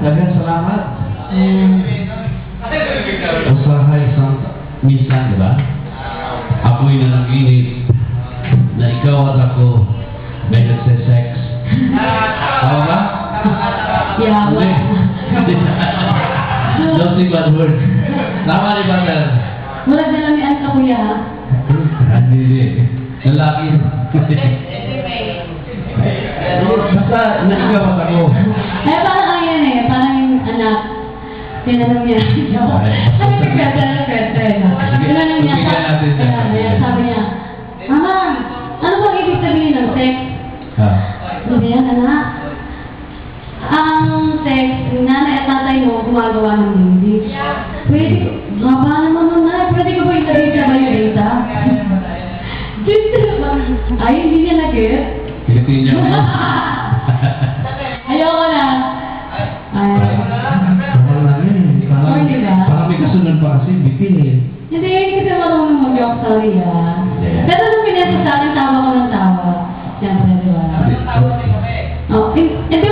dagang salamat. Usahay isang minsan, di ba? Ako'y nanaginip na ikaw at ako may nagsisex. Tama ba? Yawa. Don't say bad word. Tama ni Batal. Wala dalamian ka kuya. Hindi. Lalaki. Basta naigaw at ako. Ay, parang ayan eh. Parang yung anak. Tinanong niya. Sabi ni Petra na Petra. Tinanong niya. Sabi niya, Mama, ano bang ibig sabihin ng sex? Hindi yan, anak. Ang sex, yung nanay at tatay mo gumagawa ng hindi. Pwede, baba naman nun na. Pwede ko ba yung sabihin siya ba yung data? Ay, hindi niya nag-get. Hindi niya mo. Ayoko na. Ay. Parang lang yun. Parang may kasunod pa kasi. Bipin eh. Hindi, kasi marunong mag-joke. Sorry ah. Pero nung pinesa sa akin, tawa ko ng tawa. Siyempre, di ba? Oh, hindi